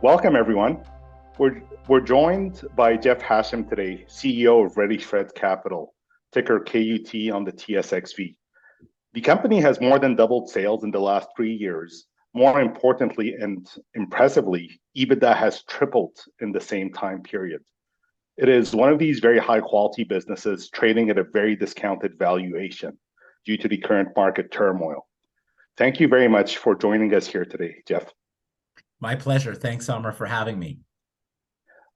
Welcome, everyone. We're joined by Jeff Hasham today, CEO of Redishred Capital, ticker KUT on the TSXV. The company has more than doubled sales in the last 3 years. More importantly and impressively, EBITDA has tripled in the same time period. It is one of these very high quality businesses trading at a very discounted valuation due to the current market turmoil. Thank you very much for joining us here today, Jeff. My pleasure. Thanks, Amr, for having me.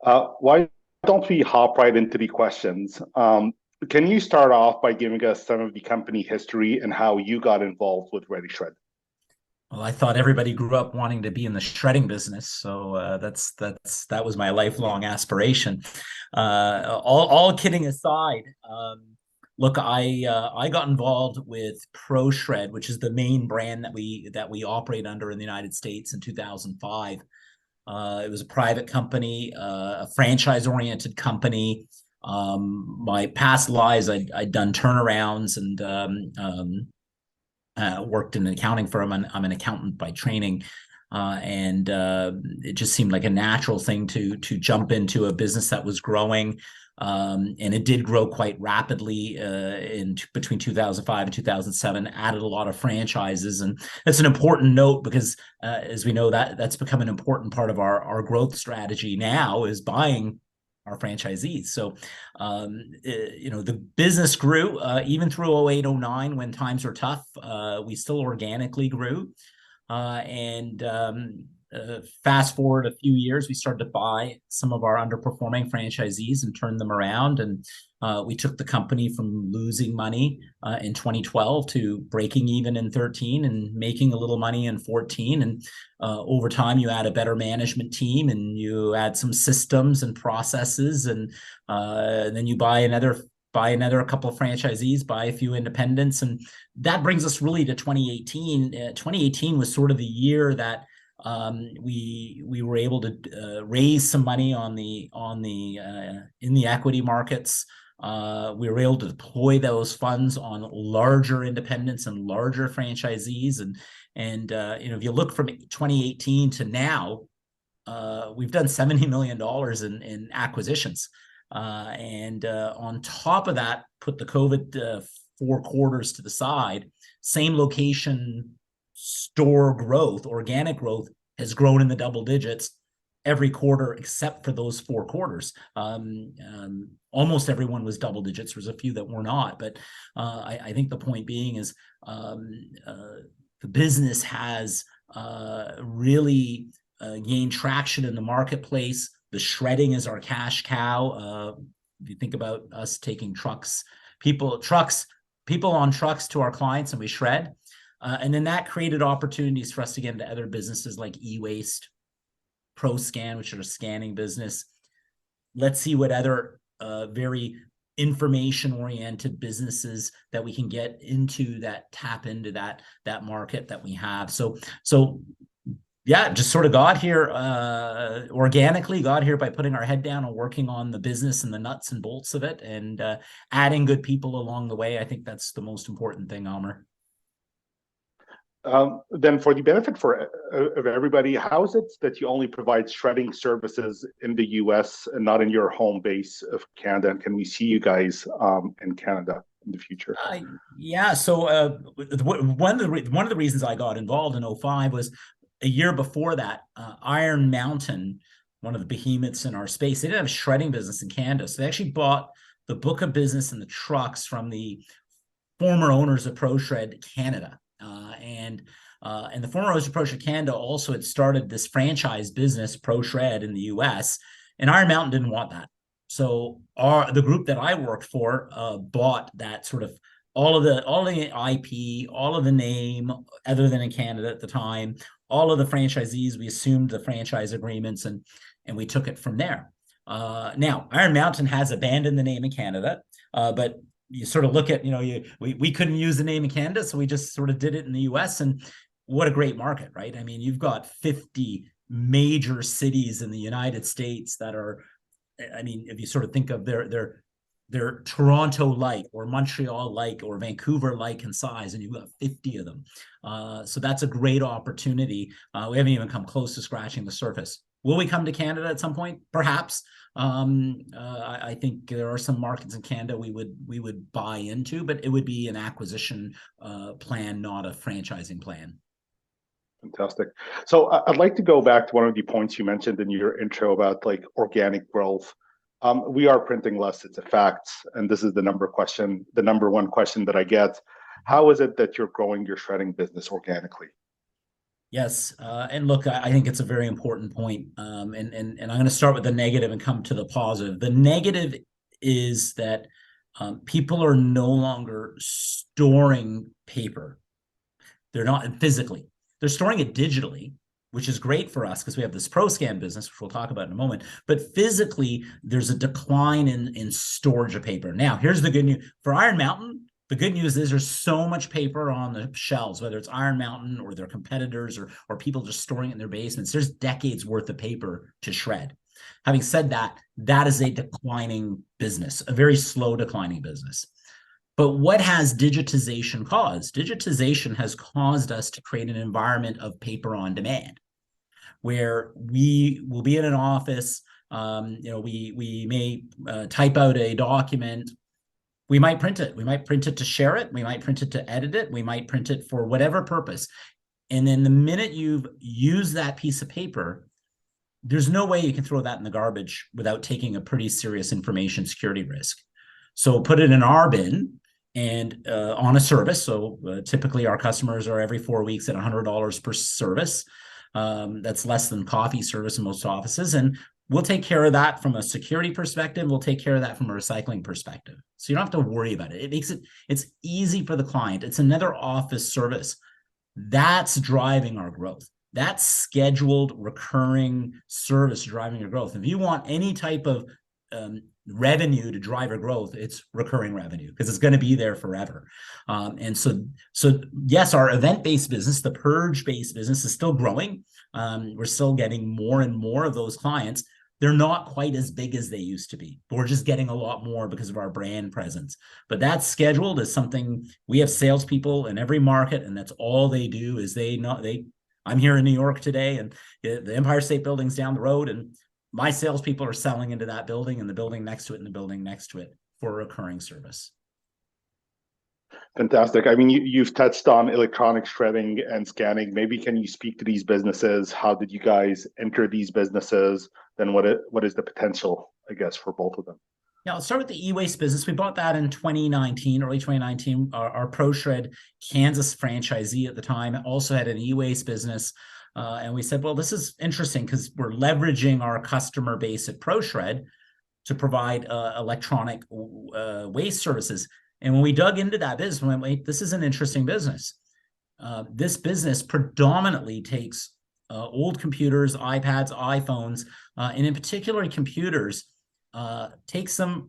Why don't we hop right into the questions? Can you start off by giving us some of the company history and how you got involved with Redishred? Well, I thought everybody grew up wanting to be in the shredding business, so that was my lifelong aspiration. All kidding aside, look, I got involved with PROSHRED, which is the main brand that we operate under in the United States in 2005. It was a private company, a franchise-oriented company. My past lives, I'd done turnarounds and worked in an accounting firm. I'm an accountant by training, and it just seemed like a natural thing to jump into a business that was growing. And it did grow quite rapidly between 2005 and 2007, added a lot of franchises. And that's an important note because, as we know, that's become an important part of our growth strategy now, is buying our franchisees. So, the business grew even through 08, 09 when times were tough. We still organically grew. Fast forward a few years, we started to buy some of our underperforming franchisees and turn them around. And we took the company from losing money in 2012 to breaking even in 13 and making a little money in 14. And over time, you add a better management team and you add some systems and processes, and then you buy another couple of franchisees, buy a few independents. And that brings us really to 2018. 2018 was sort of the year that we were able to raise some money in the equity markets. We were able to deploy those funds on larger independents and larger franchisees. And if you look from 2018 to now, we've done $70 million in acquisitions. And on top of that, put the COVID 4 quarters to the side, same location store growth, organic growth, has grown in the double digits every quarter except for those 4 quarters. Almost everyone was double digits. There's a few that were not, but I think the point being is the business has really gained traction in the marketplace. The shredding is our cash cow. If you think about us taking people on trucks to our clients, and we shred. And then that created opportunities for us to get into other businesses like e-waste, ProScan, which are a scanning business. Let's see what other very information-oriented businesses that we can get into that tap into that market that we have. So yeah, just sort of got here organically, got here by putting our head down and working on the business and the nuts and bolts of it, and adding good people along the way. I think that's the most important thing, Amr. Then for the benefit of everybody, how is it that you only provide shredding services in the US and not in your home base of Canada? And can we see you guys in Canada in the future? Yeah, so one of the reasons I got involved in 05 was a year before that, Iron Mountain, one of the behemoths in our space, they didn't have a shredding business in Canada. So they actually bought the book of business and the trucks from the former owners of PROSHRED Canada. And the former owners of PROSHRED Canada also had started this franchise business, PROSHRED, in the US, and Iron Mountain didn't want that. So the group that I worked for bought that sort of all of the IP, all of the name, other than in Canada at the time, all of the franchisees. We assumed the franchise agreements, and we took it from there. Now, Iron Mountain has abandoned the name in Canada, but you sort of look at, we couldn't use the name in Canada, so we just sort of did it in the US. And what a great market, right? I mean, you've got 50 major cities in the United States that are, I mean, if you sort of think of they're Toronto-like or Montreal-like or Vancouver-like in size, and you've got 50 of them. So that's a great opportunity. We haven't even come close to scratching the surface. Will we come to Canada at some point? Perhaps. I think there are some markets in Canada we would buy into, but it would be an acquisition plan, not a franchising plan. Fantastic. So I'd like to go back to one of the points you mentioned in your intro about like organic growth. We are printing less, it's a fact. And this is the number one question that I get. How is it that you're growing your shredding business organically? Yes, and look, I think it's a very important point. And I'm going to start with the negative and come to the positive. The negative is that people are no longer storing paper. They're not physically. They're storing it digitally, which is great for us because we have this ProScan business, which we'll talk about in a moment. But physically, there's a decline in storage of paper. Now, here's the good news. For Iron Mountain, the good news is there's so much paper on the shelves, whether it's Iron Mountain or their competitors or people just storing it in their basements. There's decades worth of paper to shred. Having said that, that is a declining business, a very slow declining business. But what has digitization caused? Digitization has caused us to create an environment of paper on demand, where we will be in an office, we may type out a document. We might print it. We might print it to share it. We might print it to edit it. We might print it for whatever purpose. And then the minute you've used that piece of paper, there's no way you can throw that in the garbage without taking a pretty serious information security risk. So put it in our bin and on a service. So typically our customers are every 4 weeks at $100 per service. That's less than coffee service in most offices. And we'll take care of that from a security perspective. We'll take care of that from a recycling perspective. So you don't have to worry about it. It's easy for the client. It's another office service. That's driving our growth. That's scheduled recurring service driving your growth. If you want any type of revenue to drive your growth, it's recurring revenue because it's going to be there forever. And so yes, our event-based business, the purge-based business, is still growing. We're still getting more and more of those clients. They're not quite as big as they used to be, but we're just getting a lot more because of our brand presence. But that scheduled is something we have salespeople in every market, and that's all they do is I'm here in New York today, and the Empire State Building's down the road, and my salespeople are selling into that building and the building next to it and the building next to it for a recurring service. Fantastic. I mean, you've touched on electronic shredding and scanning. Maybe can you speak to these businesses? How did you guys enter these businesses? Then what is the potential, I guess, for both of them? Yeah, let's start with the e-waste business. We bought that in 2019, early 2019. Our PROSHRED Kansas franchisee at the time also had an e-waste business. And we said, well, this is interesting because we're leveraging our customer base at PROSHRED to provide electronic waste services. And when we dug into that business, we went, wait, this is an interesting business. This business predominantly takes old computers, iPads, iPhones, and in particular computers, takes up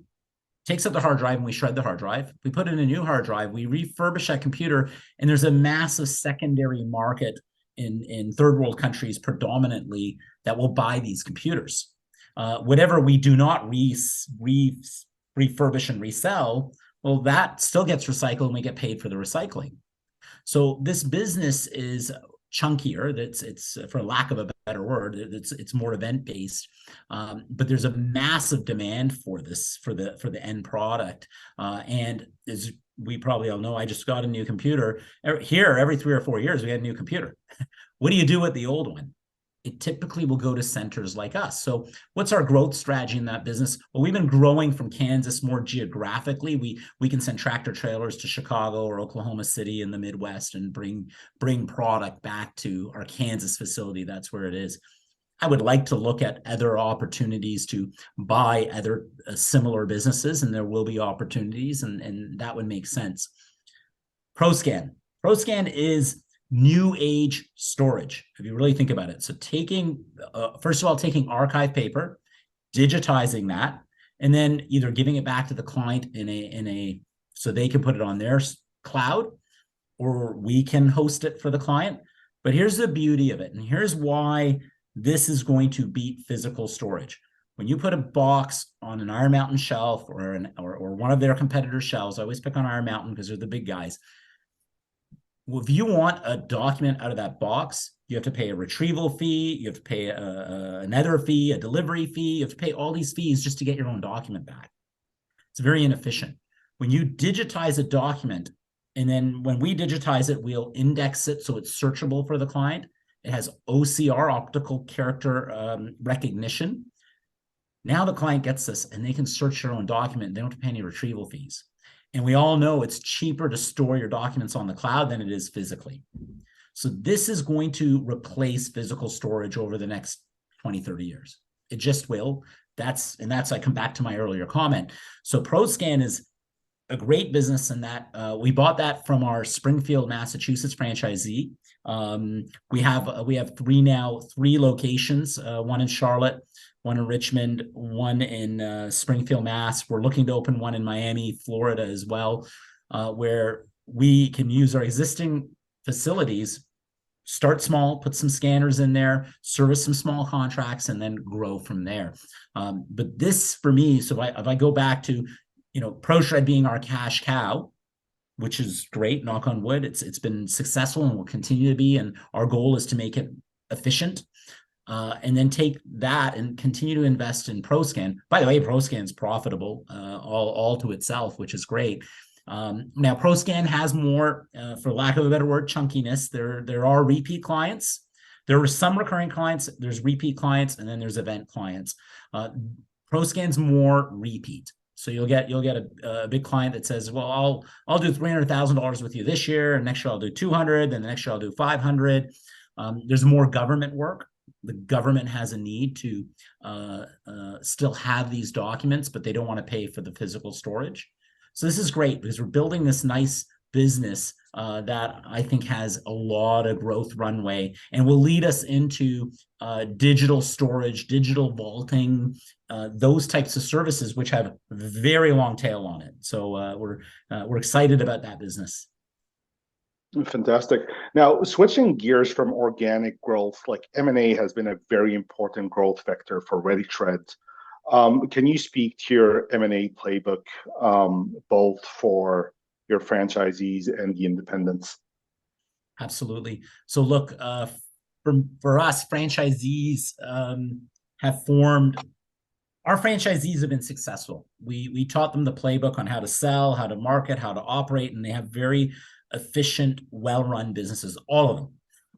the hard drive and we shred the hard drive. We put in a new hard drive, we refurbish that computer, and there's a massive secondary market in third world countries predominantly that will buy these computers. Whatever we do not refurbish and resell, well, that still gets recycled and we get paid for the recycling. So this business is chunkier. It's for lack of a better word, it's more event based, but there's a massive demand for this for the end product. And as we probably all know, I just got a new computer. Here, every 3 or 4 years, we get a new computer. What do you do with the old one? It typically will go to centers like us. So what's our growth strategy in that business? Well, we've been growing from Kansas more geographically. We can send tractor trailers to Chicago or Oklahoma City in the Midwest and bring product back to our Kansas facility. That's where it is. I would like to look at other opportunities to buy other similar businesses, and there will be opportunities, and that would make sense. ProScan is new age storage, if you really think about it. So first of all, taking archive paper, digitizing that, and then either giving it back to the client so they can put it on their cloud, or we can host it for the client. But here's the beauty of it, and here's why this is going to beat physical storage. When you put a box on an Iron Mountain shelf or one of their competitors' shelves, I always pick on Iron Mountain because they're the big guys. Well, if you want a document out of that box, you have to pay a retrieval fee, you have to pay another fee, a delivery fee, you have to pay all these fees just to get your own document back. It's very inefficient. When you digitize a document, and then when we digitize it, we'll index it so it's searchable for the client. It has OCR, optical character recognition. Now the client gets this and they can search their own document. They don't have to pay any retrieval fees. And we all know it's cheaper to store your documents on the cloud than it is physically. So this is going to replace physical storage over the next 20, 30 years. It just will. I come back to my earlier comment. So ProScan is a great business in that we bought that from our Springfield, Massachusetts franchisee. We have three locations, one in Charlotte, one in Richmond, one in Springfield, Mass. We're looking to open one in Miami, Florida as well, where we can use our existing facilities, start small, put some scanners in there, service some small contracts, and then grow from there. But this for me, so if I go back to, PROSHRED being our cash cow, which is great, knock on wood, it's been successful and will continue to be. And our goal is to make it efficient. And then take that and continue to invest in ProScan. By the way, ProScan is profitable all to itself, which is great. Now, ProScan has more, for lack of a better word, chunkiness. There are repeat clients. There are some recurring clients. There's repeat clients, and then there's event clients. ProScan's more repeat. So you'll get a big client that says, well, I'll do $300,000 with you this year, and next year I'll do 200, then the next year I'll do 500. There's more government work. The government has a need to still have these documents, but they don't want to pay for the physical storage. So this is great because we're building this nice business that I think has a lot of growth runway and will lead us into digital storage, digital vaulting, those types of services, which have very long tail on it. So we're excited about that business. Fantastic. Now, switching gears from organic growth, like M&A has been a very important growth vector for Redishred. Can you speak to your M&A playbook, both for your franchisees and the independents? Absolutely. So look, for us, franchisees have formed. Our franchisees have been successful. We taught them the playbook on how to sell, how to market, how to operate, and they have very efficient, well-run businesses, all of them.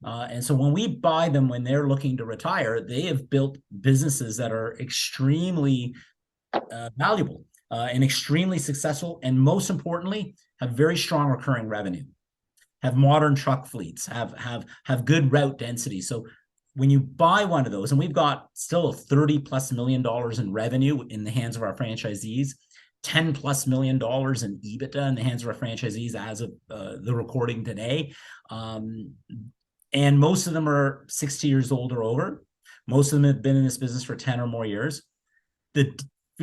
And so when we buy them, when they're looking to retire, they have built businesses that are extremely valuable and extremely successful, and most importantly, have very strong recurring revenue, have modern truck fleets, have good route density. So when you buy one of those, and we've got still $30+ million in revenue in the hands of our franchisees, $10+ million in EBITDA in the hands of our franchisees as of the recording today. And most of them are 60 years old or over. Most of them have been in this business for 10 or more years. The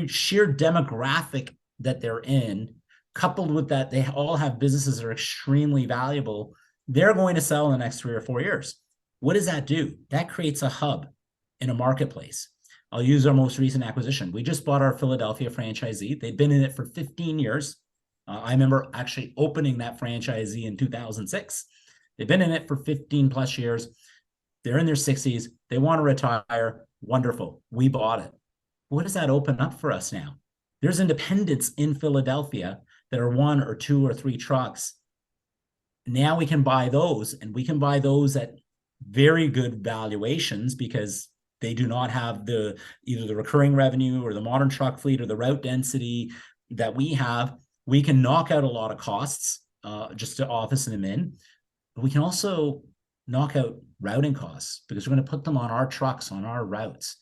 sheer demographic that they're in, coupled with that, they all have businesses that are extremely valuable. They're going to sell in the next 3 or 4 years. What does that do? That creates a hub in a marketplace. I'll use our most recent acquisition. We just bought our Philadelphia franchisee. They've been in it for 15 years. I remember actually opening that franchisee in 2006. They've been in it for 15+ years. They're in their 60s. They want to retire. Wonderful. We bought it. What does that open up for us now? There's independents in Philadelphia that are 1 or 2 or 3 trucks. Now we can buy those, and we can buy those at very good valuations because they do not have either the recurring revenue or the modern truck fleet or the route density that we have. We can knock out a lot of costs just to office them in. But we can also knock out routing costs because we're going to put them on our trucks, on our routes.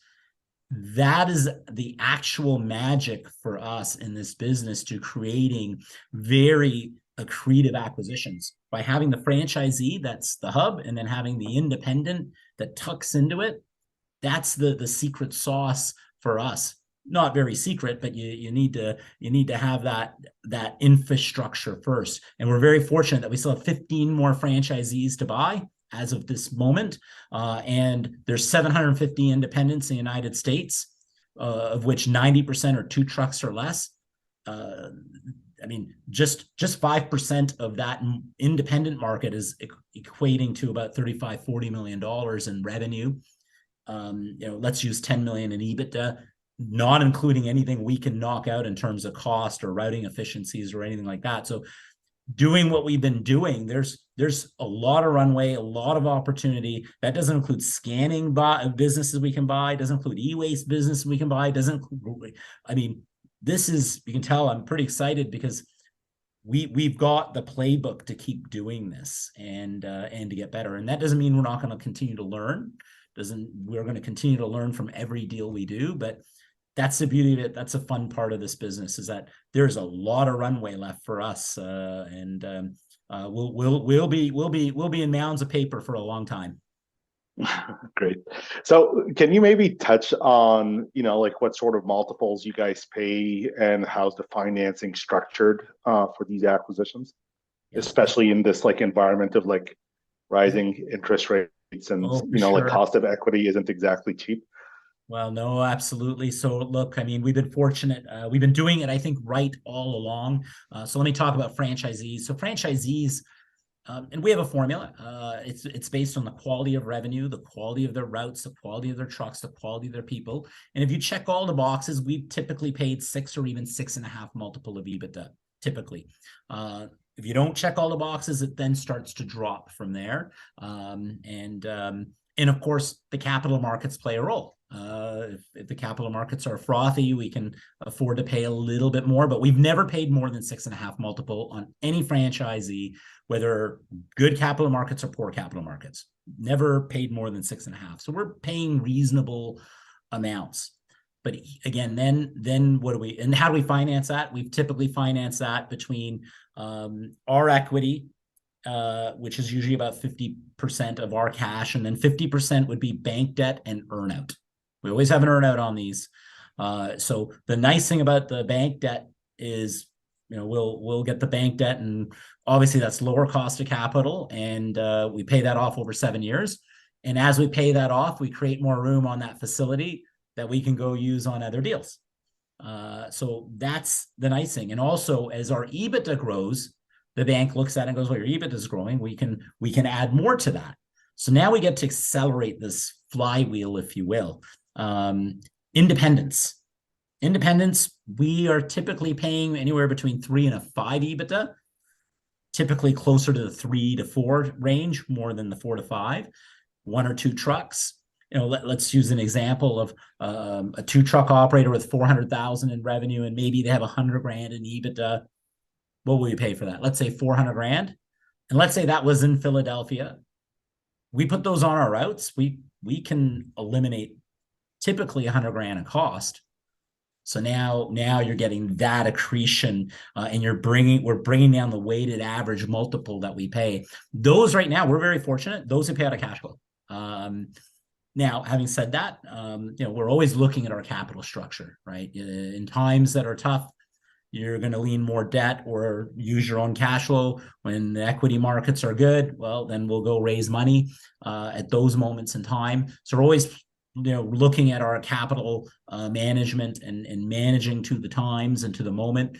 That is the actual magic for us in this business to creating very accretive acquisitions by having the franchisee, that's the hub, and then having the independent that tucks into it. That's the secret sauce for us. Not very secret, but you need to have that infrastructure first. And we're very fortunate that we still have 15 more franchisees to buy as of this moment. And there's 750 independents in the United States, of which 90% are 2 trucks or less. I mean, just 5% of that independent market is equating to about $35-40 million in revenue. Let's use 10 million in EBITDA, not including anything we can knock out in terms of cost or routing efficiencies or anything like that. So doing what we've been doing, there's a lot of runway, a lot of opportunity. That doesn't include scanning businesses we can buy, doesn't include e-waste business we can buy, doesn't include, I mean, this is, you can tell I'm pretty excited because we've got the playbook to keep doing this and to get better. And that doesn't mean we're not going to continue to learn. We're going to continue to learn from every deal we do, but that's the beauty of it. That's a fun part of this business, is that there's a lot of runway left for us, and we'll be in mounds of paper for a long time. Great. So can you maybe touch on, like what sort of multiples you guys pay and how's the financing structured for these acquisitions, especially in this like environment of like rising interest rates and, like cost of equity isn't exactly cheap? Well, no, absolutely. So look, I mean, we've been fortunate. We've been doing it, I think, right all along. So let me talk about franchisees. So franchisees, and we have a formula. It's based on the quality of revenue, the quality of their routes, the quality of their trucks, the quality of their people. And if you check all the boxes, we've typically paid 6 or even 6.5 multiple of EBITDA, typically. If you don't check all the boxes, it then starts to drop from there. And of course, the capital markets play a role. If the capital markets are frothy, we can afford to pay a little bit more, but we've never paid more than 6.5 multiple on any franchisee, whether good capital markets or poor capital markets. Never paid more than 6.5. So we're paying reasonable amounts. But again, then what do we, and how do we finance that? We've typically financed that between our equity, which is usually about 50% of our cash, and then 50% would be bank debt and earnout. We always have an earnout on these. So the nice thing about the bank debt is, we'll get the bank debt, and obviously that's lower cost of capital, and we pay that off over 7 years. And as we pay that off, we create more room on that facility that we can go use on other deals. So that's the nice thing. And also, as our EBITDA grows, the bank looks at it and goes, well, your EBITDA is growing. We can add more to that. So now we get to accelerate this flywheel, if you will. Independence, we are typically paying anywhere between 3 and a 5 EBITDA, typically closer to the 3 to 4 range, more than the 4 to 5. 1 or 2 trucks. Let's use an example of a 2-truck operator with 400,000 in revenue, and maybe they have 100 grand in EBITDA. What will you pay for that? Let's say 400 grand. And let's say that was in Philadelphia. We put those on our routes. We can eliminate typically 100 grand in cost. So now you're getting that accretion, and we're bringing down the weighted average multiple that we pay. Those right now, we're very fortunate. Those who pay out of cash flow. Now, having said that, we're always looking at our capital structure, right? In times that are tough, you're going to lean more debt or use your own cash flow. When the equity markets are good, well, then we'll go raise money at those moments in time. So we're always, looking at our capital management and managing to the times and to the moment.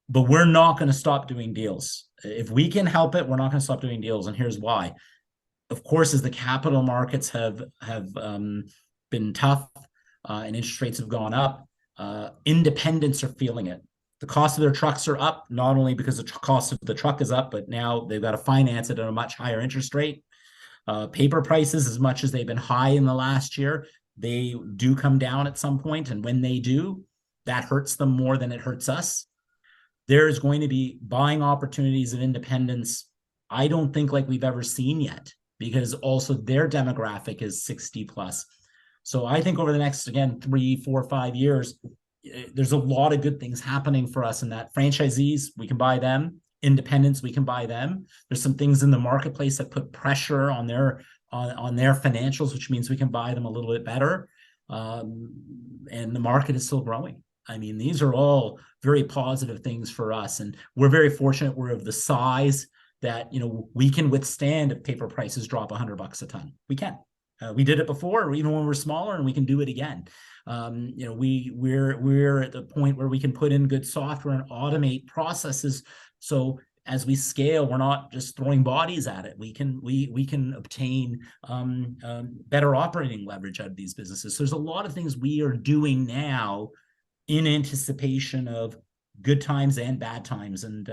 But we're not going to stop doing deals. If we can help it, we're not going to stop doing deals. And here's why. Of course, as the capital markets have been tough and interest rates have gone up, independents are feeling it. The cost of their trucks are up, not only because the cost of the truck is up, but now they've got to finance it at a much higher interest rate. Paper prices, as much as they've been high in the last year, they do come down at some point. And when they do, that hurts them more than it hurts us. There's going to be buying opportunities of independents, I don't think like we've ever seen yet, because also their demographic is 60 plus. So I think over the next, again, 3, 4, 5 years, there's a lot of good things happening for us in that. Franchisees, we can buy them. Independents, we can buy them. There's some things in the marketplace that put pressure on their financials, which means we can buy them a little bit better. And the market is still growing. I mean, these are all very positive things for us. And we're very fortunate. We're of the size that, we can withstand if paper prices drop $100 a ton. We can. We did it before, even when we were smaller, and we can do it again. We're at the point where we can put in good software and automate processes. So as we scale, we're not just throwing bodies at it. We can obtain better operating leverage out of these businesses. So there's a lot of things we are doing now in anticipation of good times and bad times. And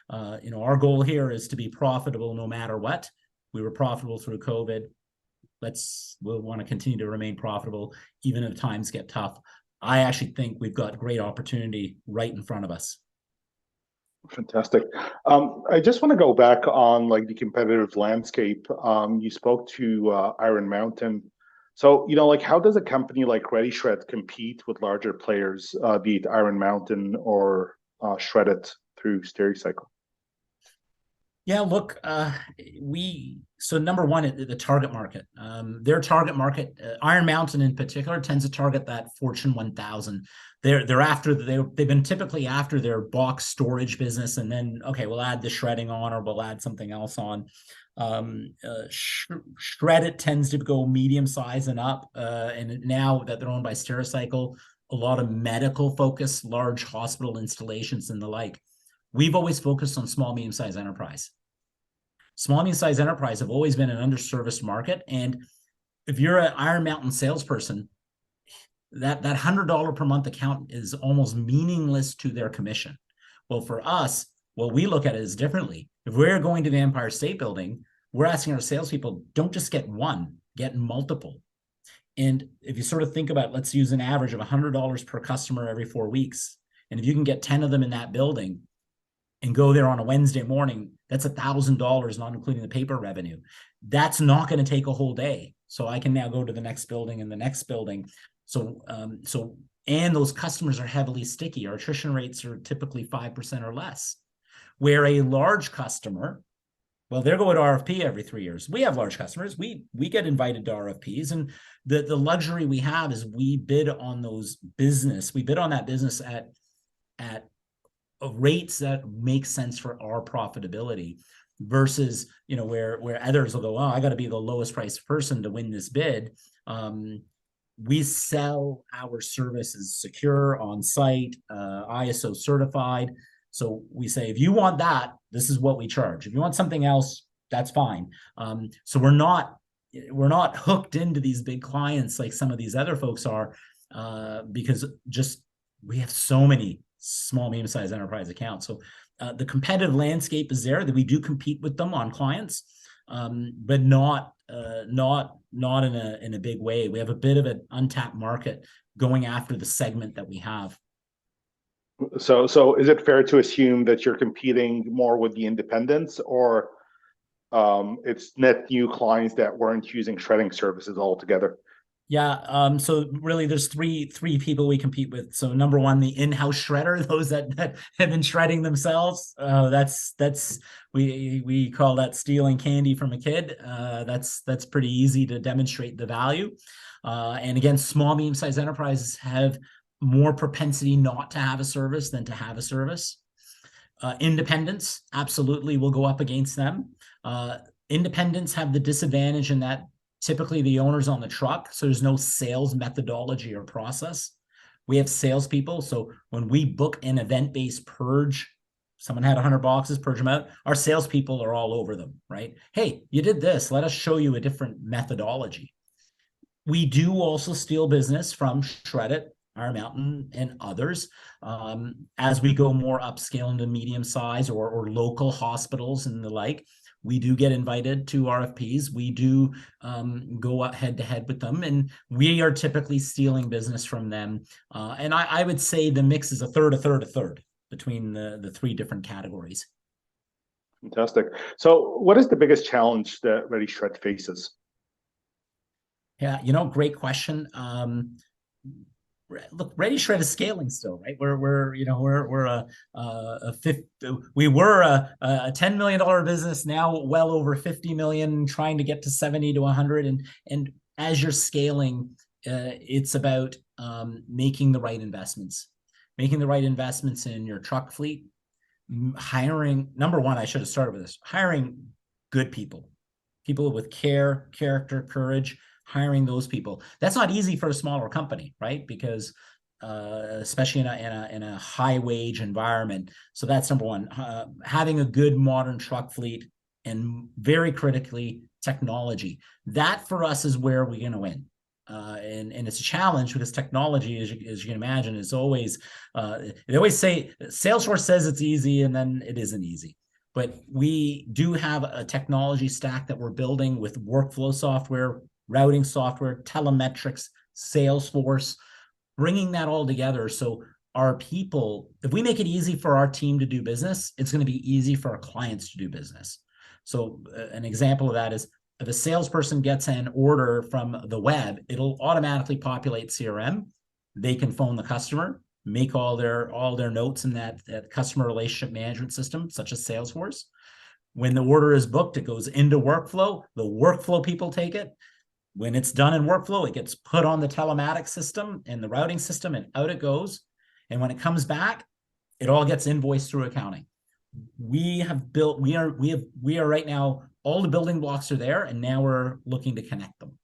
our goal here is to be profitable no matter what. We were profitable through COVID. We'll want to continue to remain profitable even if times get tough. I actually think we've got great opportunity right in front of us. Fantastic. I just want to go back on like the competitive landscape. You spoke to Iron Mountain. So, like how does a company like Redishred compete with larger players, be it Iron Mountain or Shred-it through Stericycle? Yeah, look, so number one, the target market. Their target market, Iron Mountain in particular, tends to target that Fortune 1000. They've been typically after their box storage business, and then okay, we'll add the shredding on, or we'll add something else on. Shred-it tends to go medium size and up, and now that they're owned by Stericycle, a lot of medical focus, large hospital installations and the like. We've always focused on small, medium-sized enterprise. Small, medium-sized enterprise have always been an underserviced market. And if you're an Iron Mountain salesperson, that $100 per month account is almost meaningless to their commission. Well, for us, what we look at it is differently. If we're going to the Empire State Building, we're asking our salespeople, don't just get one, get multiple. And if you sort of think about, let's use an average of $100 per customer every 4 weeks. And if you can get 10 of them in that building, and go there on a Wednesday morning, that's $1,000, not including the paper revenue. That's not going to take a whole day. So I can now go to the next building and the next building. And those customers are heavily sticky. Our attrition rates are typically 5% or less. Where a large customer, well, they're going to RFP every 3 years. We have large customers. We get invited to RFPs, and the luxury we have is we bid on that business at rates that make sense for our profitability, versus where others will go, oh, I got to be the lowest priced person to win this bid. We sell our services secure, on site, ISO certified. So we say, if you want that, this is what we charge. If you want something else, that's fine. So we're not hooked into these big clients like some of these other folks are, because we have so many small, medium-sized enterprise accounts. So the competitive landscape is there, that we do compete with them on clients, but not in a big way. We have a bit of an untapped market going after the segment that we have. So is it fair to assume that you're competing more with the independents, or it's net new clients that weren't using shredding services altogether? Yeah. So really, there's three people we compete with. So number one, the in-house shredder, those that have been shredding themselves. We call that stealing candy from a kid. That's pretty easy to demonstrate the value. And again, small, medium-sized enterprises have more propensity not to have a service than to have a service. Independents, absolutely, will go up against them. Independents have the disadvantage in that typically the owner's on the truck, so there's no sales methodology or process. We have salespeople, so when we book an event-based purge, someone had 100 boxes, purge them out, our salespeople are all over them, right? Hey, you did this, let us show you a different methodology. We do also steal business from Shred-it, Iron Mountain, and others. As we go more upscale into medium size or local hospitals and the like, we do get invited to RFPs. We do go head to head with them, and we are typically stealing business from them. And I would say the mix is a third between the three different categories. Fantastic. So what is the biggest challenge that Redishred faces? Yeah, great question. Look, Redishred is scaling still, right? We were a $10 million business, now well over 50 million, trying to get to 70 to 100. And as you're scaling, it's about making the right investments in your truck fleet, hiring. Number one, I should have started with this: hiring good people with care, character, courage. hiring those people. That's not easy for a smaller company, right? Because especially in a high wage environment. So that's number one. Having a good modern truck fleet, and very critically, technology. That for us is where we're going to win. And it's a challenge because technology, as you can imagine, is always, they always say, Salesforce says it's easy, and then it isn't easy. But we do have a technology stack that we're building with workflow software, routing software, telemetrics, Salesforce, bringing that all together. So our people, if we make it easy for our team to do business, it's going to be easy for our clients to do business. So an example of that is if a salesperson gets an order from the web, it'll automatically populate CRM. They can phone the customer, make all their notes in that customer relationship management system, such as Salesforce. When the order is booked, it goes into workflow. The workflow people take it. When it's done in workflow, it gets put on the telematics system and the routing system, and out it goes. And when it comes back, it all gets invoiced through accounting. We are right now, all the building blocks are there, and now we're looking to connect them.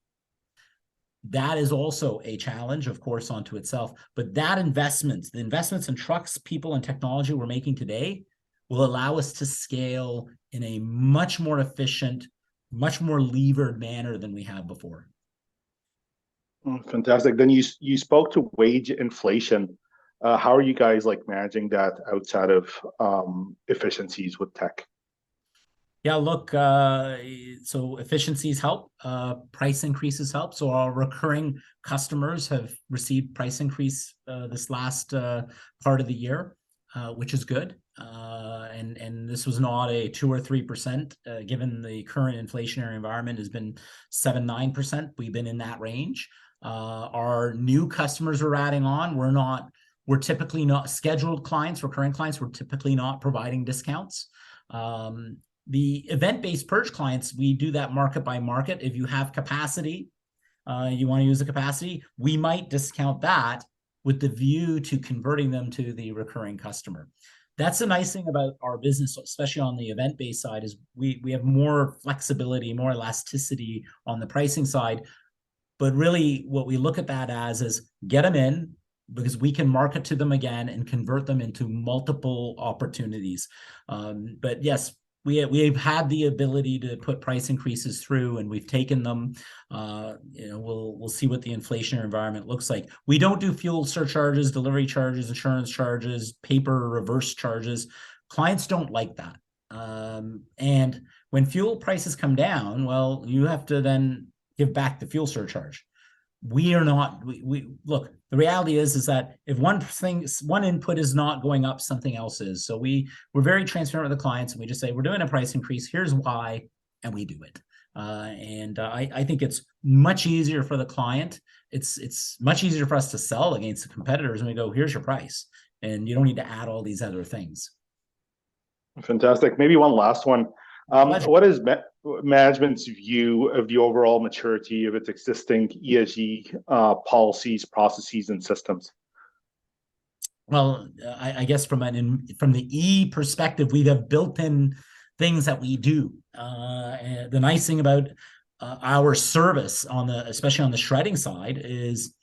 That is also a challenge, of course, onto itself. But that the investments in trucks, people, and technology we're making today will allow us to scale in a much more efficient, much more levered manner than we have before. Fantastic. Then you spoke to wage inflation. How are you guys managing that outside of efficiencies with tech? Yeah, look, so efficiencies help, price increases help. So our recurring customers have received price increase this last part of the year, which is good. And this was not a 2 or 3%, given the current inflationary environment has been 7-9%. We've been in that range. Our new customers we're adding on, we're typically not scheduled clients, recurring clients. We're typically not providing discounts. The event-based purge clients, we do that market by market. If you have capacity, you want to use the capacity, we might discount that with the view to converting them to the recurring customer. That's the nice thing about our business, especially on the event-based side, is we have more flexibility, more elasticity on the pricing side. But really what we look at that as is get them in, because we can market to them again and convert them into multiple opportunities. But yes, we've had the ability to put price increases through, and we've taken them. We'll see what the inflationary environment looks like. We don't do fuel surcharges, delivery charges, insurance charges, paper reverse charges. Clients don't like that. And when fuel prices come down, well, you have to then give back the fuel surcharge. We are not. We look. The reality is that if one input is not going up, something else is. So we're very transparent with the clients, and we just say we're doing a price increase. Here's why, and we do it. I think it's much easier for the client. It's much easier for us to sell against the competitors, and we go, here's your price, and you don't need to add all these other things. Fantastic. Maybe one last one. What is management's view of the overall maturity of its existing ESG policies, processes, and systems? Well, I guess from the E perspective, we have built-in things that we do. And the nice thing about our service especially on the shredding side is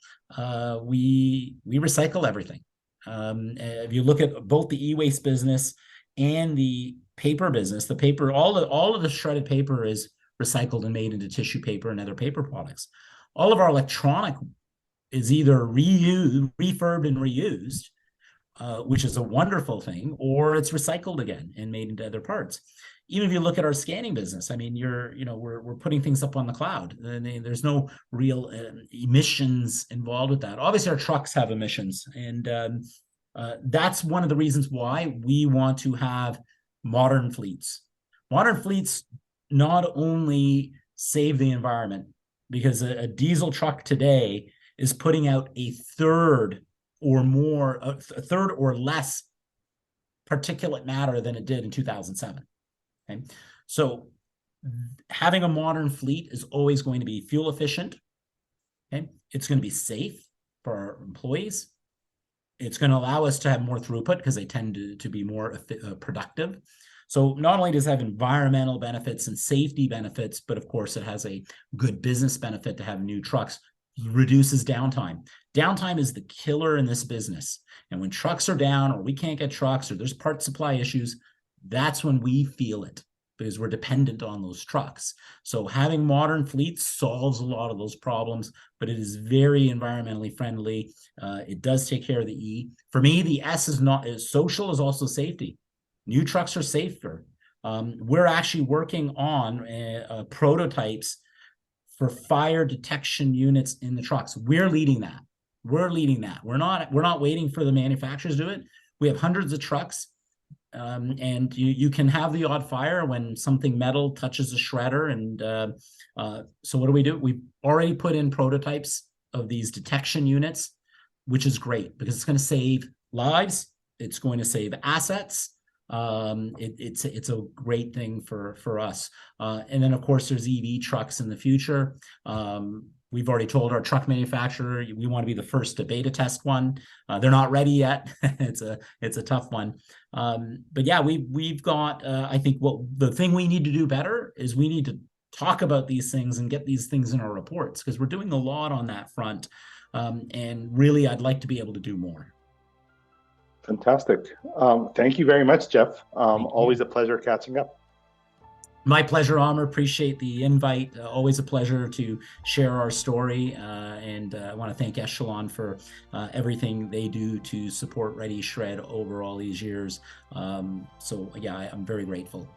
we recycle everything. If you look at both the e-waste business and the paper business, the paper, all of the shredded paper is recycled and made into tissue paper and other paper products. All of our electronic is either refurbed and reused, which is a wonderful thing, or it's recycled again and made into other parts. Even if you look at our scanning business, I mean, we're putting things up on the cloud. There's no real emissions involved with that. Obviously, our trucks have emissions, and that's one of the reasons why we want to have modern fleets. Modern fleets not only save the environment, because a diesel truck today is putting out a third or less particulate matter than it did in 2007. Okay? So having a modern fleet is always going to be fuel efficient. Okay? It's going to be safe for our employees. It's going to allow us to have more throughput because they tend to be more productive. So not only does it have environmental benefits and safety benefits, but of course it has a good business benefit to have new trucks. Reduces downtime. Downtime is the killer in this business. And when trucks are down, or we can't get trucks, or there's part supply issues, that's when we feel it, because we're dependent on those trucks. So having modern fleets solves a lot of those problems, but it is very environmentally friendly. It does take care of the E. For me, the S is not as social, is also safety. New trucks are safer. We're actually working on prototypes for fire detection units in the trucks. We're leading that. We're leading that. We're not waiting for the manufacturers to do it. We have hundreds of trucks, and you can have the odd fire when something metal touches a shredder. And so what do? We've already put in prototypes of these detection units, which is great because it's going to save lives. It's going to save assets. It's a great thing for us. And then of course there's EV trucks in the future. We've already told our truck manufacturer we want to be the first to beta test one. They're not ready yet. It's a tough one. But yeah, we've got I think the thing we need to do better is we need to talk about these things and get these things in our reports, because we're doing a lot on that front. And really I'd like to be able to do more. Fantastic. Thank you very much, Jeff. Always a pleasure catching up. My pleasure, Amr. Appreciate the invite. Always a pleasure to share our story. And I want to thank Echelon for everything they do to support Redishred over all these years. So yeah, I'm very grateful.